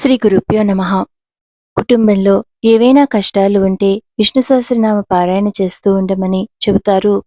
శ్రీ గురుభ్యో నమః. కుటుంబంలో ఏవైనా కష్టాలు ఉంటే విష్ణు సహస్రనామ పారాయణ చేస్తూ ఉండమని చెబుతారు.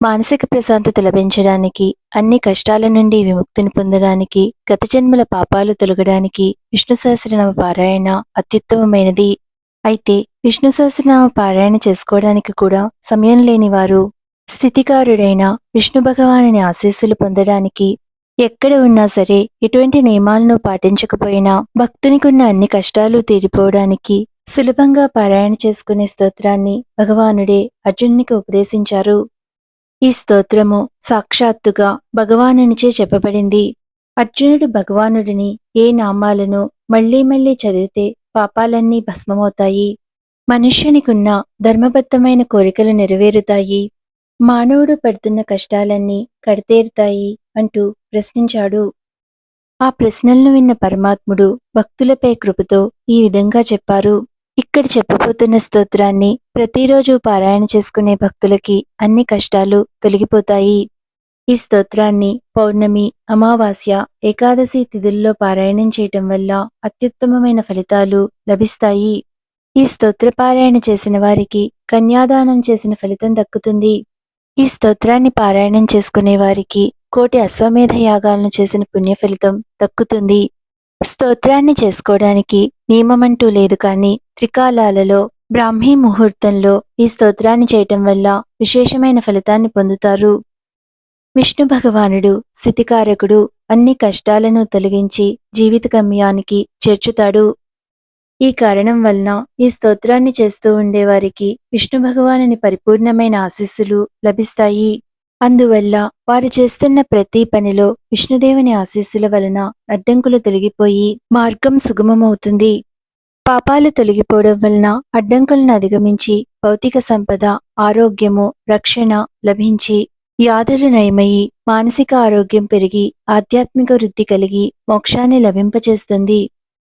మానసిక ప్రశాంతత లభించడానికి, అన్ని కష్టాల నుండి విముక్తిని పొందడానికి, గత జన్మల పాపాలు తొలగడానికి విష్ణు సహస్రనామ పారాయణ అత్యుత్తమమైనది. అయితే విష్ణు సహస్రనామ పారాయణ చేసుకోవడానికి కూడా సమయం లేని వారు స్థితికారుడైన విష్ణు భగవానుని ఆశీస్సులు పొందడానికి ఎక్కడ ఉన్నా సరే ఎటువంటి నియమాలను పాటించకపోయినా భక్తునికున్న అన్ని కష్టాలు తీరిపోవడానికి సులభంగా పారాయణ చేసుకునే స్తోత్రాన్ని భగవానుడే అర్జునునికి ఉపదేశించారు. ఈ స్తోత్రము సాక్షాత్తుగా భగవానునిచే చెప్పబడింది. అర్జునుడు భగవానుడిని ఏ నామాలను మళ్లీ మళ్లీ చదివితే పాపాలన్నీ భస్మమవుతాయి, మనుష్యునికున్న ధర్మబద్ధమైన కోరికలు నెరవేరుతాయి, మానవుడు పడుతున్న కష్టాలన్నీ కడతేరుతాయి అంటూ ప్రశ్నించాడు. ఆ ప్రశ్నలను విన్న పరమాత్ముడు భక్తులపై కృపతో ఈ విధంగా చెప్పారు. ఇక్కడ చెప్పబోతున్న స్తోత్రాన్ని ప్రతిరోజు పారాయణ చేసుకునే భక్తులకి అన్ని కష్టాలు తొలగిపోతాయి. ఈ స్తోత్రాన్ని పౌర్ణమి, అమావాస్య, ఏకాదశి తిథుల్లో పారాయణం చేయటం వల్ల అత్యుత్తమమైన ఫలితాలు లభిస్తాయి. ఈ స్తోత్ర పారాయణ చేసిన వారికి కన్యాదానం చేసిన ఫలితం దక్కుతుంది. ఈ స్తోత్రాన్ని పారాయణం చేసుకునే వారికి కోటి అశ్వమేధ యాగాలను చేసిన పుణ్య ఫలితం దక్కుతుంది. స్తోత్రాన్ని చేసుకోవడానికి నియమమంటూ లేదు, కానీ త్రికాలాలలో బ్రాహ్మీ ముహూర్తంలో ఈ స్తోత్రాన్ని చేయటం వల్ల విశేషమైన ఫలితాన్ని పొందుతారు. విష్ణు భగవానుడు స్థితికారకుడు, అన్ని కష్టాలను తొలగించి జీవిత గమ్యానికి చేర్చుతాడు. ఈ కారణం వలన ఈ స్తోత్రాన్ని చేస్తూ ఉండేవారికి విష్ణు భగవానుని పరిపూర్ణమైన ఆశీస్సులు లభిస్తాయి. అందువల్ల వారు చేస్తున్న ప్రతి పనిలో విష్ణుదేవుని ఆశీస్సుల వలన అడ్డంకులు తొలగిపోయి మార్గం సుగమమవుతుంది. పాపాలు తొలగిపోవడం వలన అడ్డంకులను అధిగమించి భౌతిక సంపద, ఆరోగ్యము, రక్షణ లభించి వ్యాధులు నయమయి మానసిక ఆరోగ్యం పెరిగి ఆధ్యాత్మిక వృద్ధి కలిగి మోక్షాన్ని లభింపచేస్తుంది.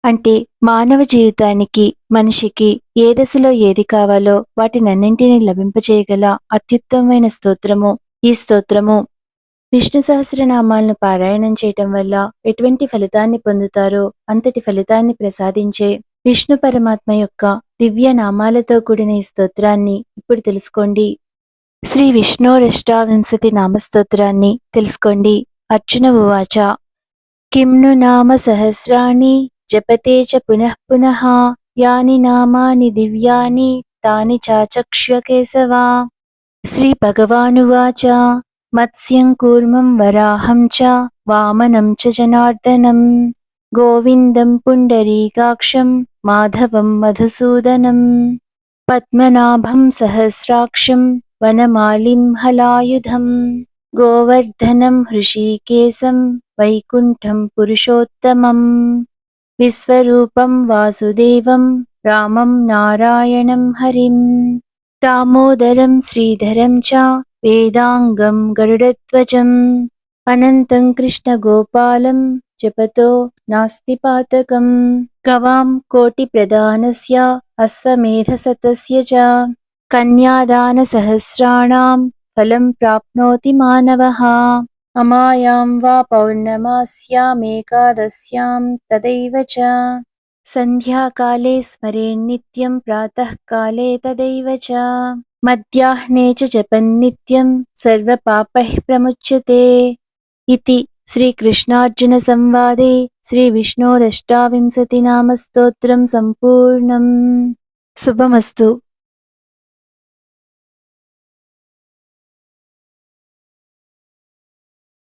అంటే మానవ జీవితానికి, మనిషికి ఏ దశలో ఏది కావాలో వాటినన్నింటినీ లభింపచేయగల అత్యుత్తమమైన స్తోత్రము ఈ స్తోత్రము. విష్ణు సహస్రనామాలను పారాయణం చేయటం వల్ల ఎటువంటి ఫలితాన్ని పొందుతారో అంతటి ఫలితాన్ని ప్రసాదించే విష్ణు పరమాత్మ యొక్క దివ్య నామాలతో కూడిన ఈ స్తోత్రాన్ని ఇప్పుడు తెలుసుకోండి. శ్రీ విష్ణోరష్టావింశతి నామస్తోత్రాన్ని తెలుసుకోండి. అర్జున ఉవాచ కిమ్ను నామ సహస్రాణి జపతే చ పునః పునః యాని నామాని దివ్యాని తాని చాచక్ష్య కేశవా. శ్రీ భగవానువాచ మత్స్యం కూర్మం వరాహం చ వామనం చ జనార్దనం గోవిందం పుండరీకాక్షం మాధవం మధుసూదనం పద్మనాభం సహస్రాక్షం వనమాలిం హలాయుధం గోవర్ధనం హృషీకేశం వైకుంఠం పురుషోత్తమం విశ్వరూపం వాసుదేవం రామం నారాయణం హరిం దామోదరం శ్రీధరం చ వేదాంగం గరుడధ్వజం అనంతం కృష్ణ గోపాలం జపతో నాస్తి పాతకం గవాం కోటి ప్రదానస్య అశ్వమేధశతస్య చ కన్యాదాన సహస్రాణాం ఫలం ప్రాప్నోతి మానవః అమాయాం వా పౌర్ణమాస్యామేకాదశ్యాం తదైవ చ సంధ్యాకాలే స్మరేన్నిత్యం ప్రాతఃకాలే తదైవ చ మధ్యాహ్నే చ జపన్నిత్యం సర్వపాపైః ప్రముచ్యతే. ఇతి శ్రీకృష్ణార్జున సంవాదే శ్రీ విష్ణోరష్టావింశతి నామ స్తోత్రం సంపూర్ణం. శుభమస్తు.